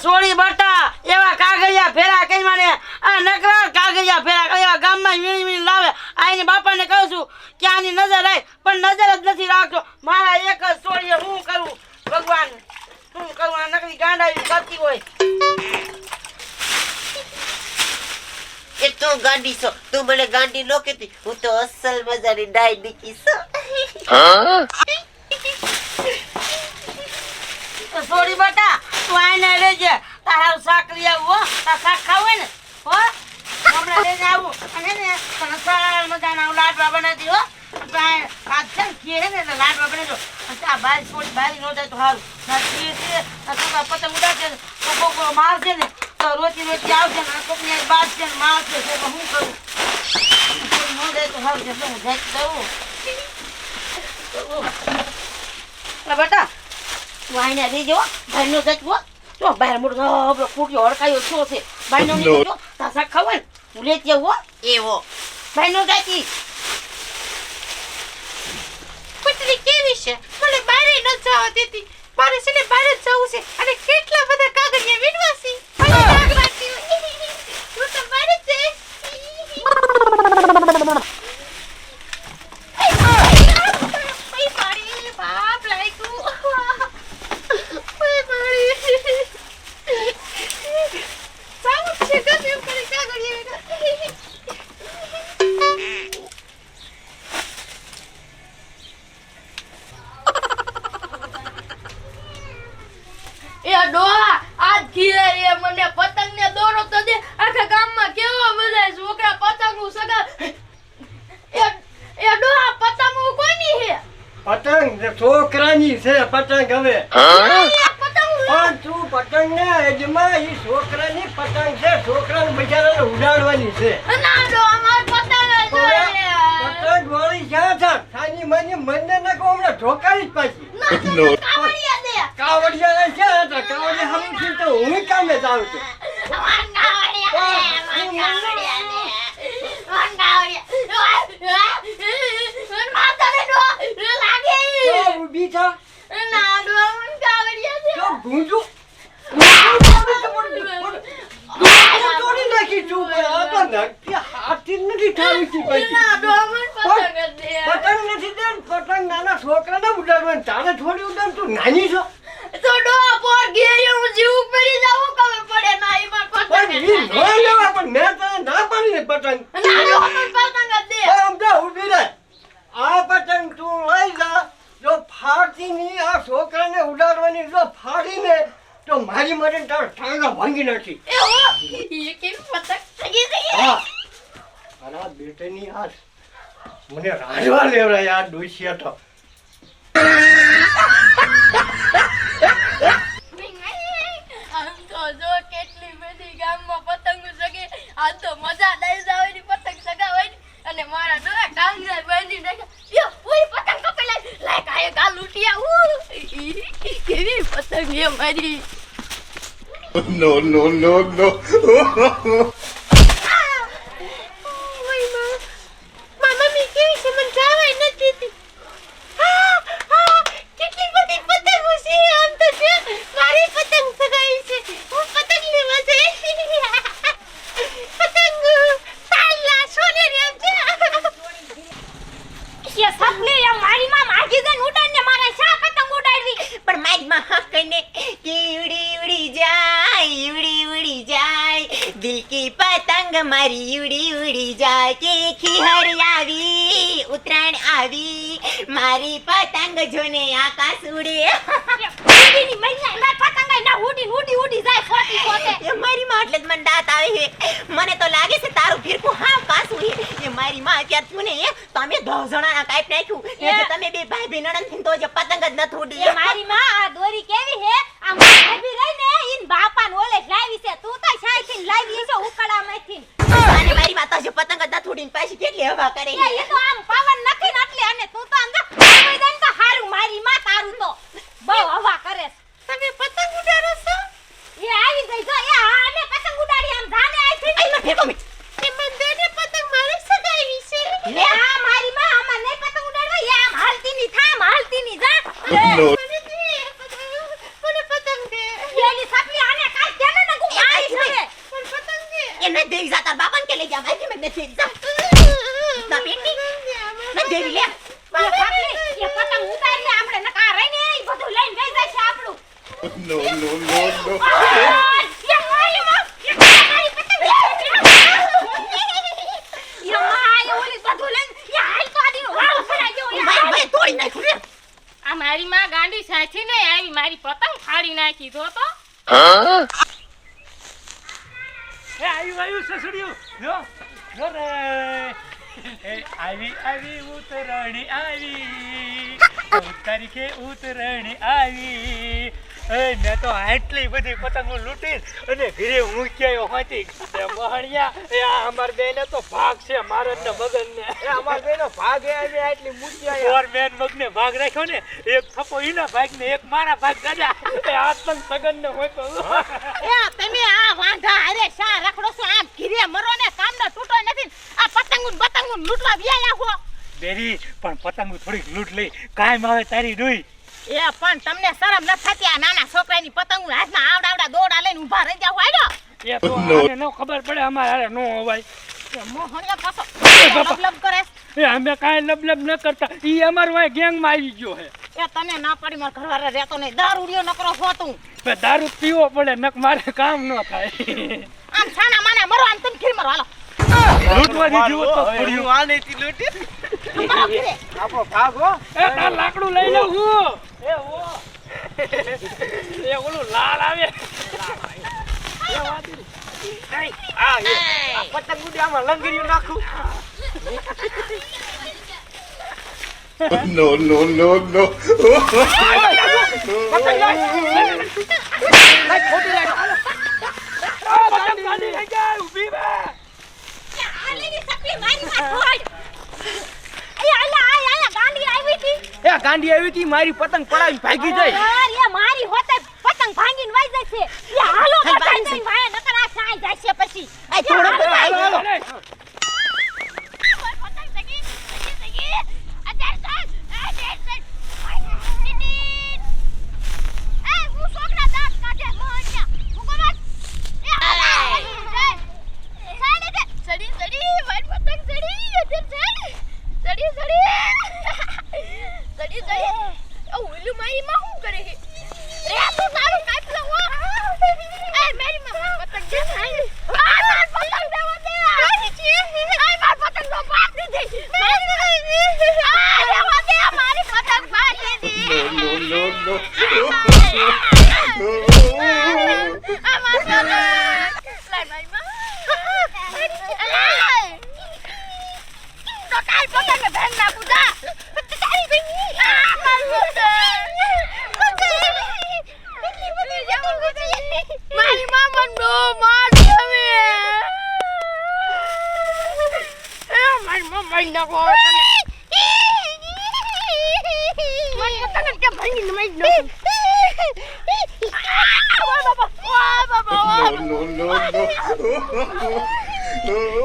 સોળી બટા એવા કાગળિયા ફેરા કઈ માને આ નકરા કાગળિયા ફેરા કયા ગામમાં વીણી વીણી લાવે આઈને બાપાને કહું છું કે આની નજર આવી પણ નજર જ નથી રાખતો મારા એક જ સોળીએ હું કરું ભગવાન હું કરું આ નકરી ગાંડાવી કરતી હોય એ તું ગાંડી છો તું મને ગાંડી નો કહેતી હું તો અસલ મજાની ડાઈ દીકી છું સોળી બટા તું આઈને લેજે તારા શાક લઈ આવું હો તારા શાક ખાવું ને હો હમણાં લઈને આવું અને ને તને સારા મજાના લાડવા બનાવી હો આજ છે ને ખીર ને એટલે લાડવા બનાવજો આ બારી સોળી બારી નો જાય તો સારું ખીર છે તું પતંગ ઉડાડશે તો કોક મારશે ને તો રોજી રોજી આવશે ને કોકની બાજશે ને મારશે તો હું કરું નો જાય તો સારું એટલે હું જાય દઉં બેટા તું આઈને દેજો ભાઈનો જચવો જો બહાર મોટો ફૂટ્યો હડકાયો છો છે ભાઈનો નહીં જો તાસા ખાવા ને હું લેતી આવું એવો ભાઈનો જાતી કુતરી કેવી છે મને બહાર ન જવા દેતી મારે છે ને બહાર જ જવું છે અને કેટલા બધા કાગળિયા વીણવા છે મને લાગ લાગતી હું તો બહાર જ જઈશ બાપ લાગ્યું સાઉન્ડ છે ગમે ઉપર કાગળિયા એ ડોહા આજ ખીરે એ મને પતંગ ને દોરો તો દે આખા ગામમાં કેવો બધા છોકરા પતંગો સગા એ ડોહા પતંગ કોની હે પતંગ છોકરાની છે પતંગ હવે પણ તું પતંગ ને એજમાં ઈ છોકરાની પતંગ છે છોકરાને બિચારાને ઉડાડવાની છે ના ડો અમાર પતંગ જોઈએ પતંગ વાળી ક્યાં છે સાની માની મને ન કહો હમણાં ઢોકાવી જ પાછી કાવડિયા દે કાવડિયા ક્યાં હતા કાવડિયા હમણાં તો હું કામે જાઉં છું ઊભી થા ગુંજુ તોડી નાખી તું આ તો નક્કી હાથી નથી થાવી છે પછી પતંગ નથી દે પતંગ નાના છોકરાને ઉડાડવાનું તારે થોડી ઉડાડ તું નાની છો તો ડો પોર ગેય હું જીવ પડી જાવ કવે પડે ના ઈમાં પતંગ પણ ઈ નો લેવા પણ મેં તને ના પાડી ને પતંગ ના ડો પતંગ દે આમ જા ઊભી રહે આ પતંગ તું લઈ જા જો ફાડતી ની આ છોકરાને ઉડાડવાની જો ફાડીને તો મારી માટે તારો ટાંગા ભાંગી નાખી એ ઓ ઈ કેમ પતંગ સગી સગી હા અરા બેટની આ મને રાજવા લેવરા યાર ડોશિયા તો આમ તો જો કેટલી બધી ગામમાં પતંગ સગે આ તો મજા દઈ જાવની પતંગ સગાવવાની અને મારા ડોળા ટાંગા બાંધી નાખ્યા યો ઓય પતંગ કપે લાય કાય ગા લૂટિયા કેવી પતંગ એ મારી No, no, no, no. Mummy કેવી છે મને જવાય નથી દેતી કેટલી બધી પતંગો છે આમ તો છે મારી પતંગ સગાઈ છે હું પતંગ લેવા જઈ પતંગ સાલા સોને રે છે સપને યા મારી માં માગી જઈને ઉડાડને મારા શા પતંગ ઉડાડવી પણ મારી માં કઈને કે ઉડી ઉડી જાય દિલ કી પતંગ મારી ઉડી જાય કે ખીહર આવી ઉત્તરાયણ આવી મારી પતંગ જોને આકાશ ઉડે ઉડીની મૈયા માર પતંગ ના ઉડી જાય ખોટી ખોટે એ મારી માં એટલે જ મને દાંત આવે છે મને તો લાગે છે તારું ફીરકું હા કાસું છે એ મારી માં અત્યારે તું ને તમે 10 જણાના કાઈપ નાખ્યું એટલે તમે બે ભાઈ બહેનણ થી તો જે પતંગ જ ન ઉડી એ મારી માં આ દોરી કેવી હે આ ભાભી રહી ને ઈન બાપા ને ઓલે લાવી છે તું તો સાઈથી લાવી છે ઉકડામાંથી આજે પતંગ દથુડીને પાછી કેટલી હવા કરે એ તો આમ પવન નથી ને એટલે અને તું તો અંદર કોઈ દન તો હારું મારી માં તારું તો બહુ હવા કરે તમે પતંગ ઉડાડો છો એ આવી ગઈ જો એ હા અમે પતંગ ઉડાડી આમ જાને આઈ આઈ માં ફેંકો મી એ મંદિરે પતંગ મારે સગાવી છે લે હા મારી માં આમાં નહીં પતંગ ઉડાડવા એ આમ હાલતી ની થામ હાલતી ની જા No. મને પતંગ દે એની સાપલી આને કાઈ દેને ને ગુ મારી છે પણ પતંગ દે એ ન દેવી જા તાર બાપાને કે લઈ જા ભાઈ મેં નથી જા ના બેટી ન દેવી લે એ સાપલી એ પતંગ ઉડાડી આપણે નકા રહીને એ બધું લઈને ગઈ જાય છે આપણું No, no, no, no. એ મારી માં એ મારી પતંગ એ મારી ઓલી બધું લઈને એ હાલ તો આદી વાવ કરાઈ ગયો ભાઈ તોડી નાખ્યું રે આ મારી માં ગાંડી સાથી ને આવી મારી પતંગ ફાડી નાખી જો તો એ આવ્યું સસુડિયું જો જો રે એ આવી ઉતરણી આવી 14 તારીખે ઉતરણી આવી એ મેં તો આટલી બધી પતંગો લૂંટી અને ઘરે મૂક્યાયો હતી એ મહણિયા એ આ અમાર બેને તો ભાગ છે મારદ ને મગન ને એ અમાર બેનો ભાગ એ આવી આટલી મૂકી ઓર મેન મગને ભાગ રાખ્યો ને એક થપ્પો ઈના ભાગ ને એક મારા ભાગ દાદા એ આતંક સગન ને હોય તો એ તમે આ વાંઢા અરે શા રખડો છો આમ ઘીરે મરો ને કામનો તૂટો નથી આ પતંગુન લૂટવા વ્યાયા હો બેરી પણ પતંગો થોડીક લૂંટ લઈ કાયમ આવે તારી ડોઈ એ પણ તમને શરમ ન થતી આ નાના છોકરાની પતંગો હાથમાં આવડા દોડા લઈને ઊભા રહી જાવ આડો એ તો આને નો ખબર પડે અમારે નો હોવાય મોહણિયા પાછો લબ કરે એ અમે કાંઈ લબલબ ન કરતા ઈ અમાર વાય ગેંગમાં આવી ગયો હે એ તને ના પડી માર ઘરવાળા રહેતો નહીં દારૂડિયો નકરો છો તું બે દારૂ પીવો પડે નક મારે કામ ન થાય આમ છાના માના મરો આમ તમે ખીર મરો હાલો લૂંટવા દીધું તો પડ્યું આ નહીતી લૂટી મરો ખીરે આપણો ભાગ હો એ તાર લાકડું લઈ લઉં હું એ ઓલું લાલ આવે આ પતંગ ઉડી આમાં લંગરીયું નાખું No, no, no, no. આલેની સકલી મારી માં છોડ એ આલા ગાંડી આવી હતી એ ગાંડી આવી હતી મારી પતંગ પડાવી ભાગી જાય યાર એ મારી હોતે પતંગ ભાંગીને વઈ જશે એ હાલો પતંગ દઈને વાય નકર આ સાઈ જશે પછી આ થોડો હાલો હાલો પતંગ સગી આ દેરસન એ હું છોકરા દાંત કાઢે મોહણિયા હું કોણ એ સાડે દે સડી વાય પતંગ સડી ઓલું મારી માં શું કરે છે રે તું સારું કાપ લો એ મારી માં પતંગ દે આ માર પતંગ દેવા દે મારી છે આ માર પતંગ નો બાપ દીધી આ દેવા દે મારી પતંગ બાળી દીધી No, no, no, આ માર પતંગ લાય મારી માં તો કાલ પતંગ ને ભેન ના પૂજા તારી બેની આ માર મારી મામા નો માર તમે મારી મામા ના કો તને મને તને કે ભાઈ ને મઈ નો બાબા no, no, no.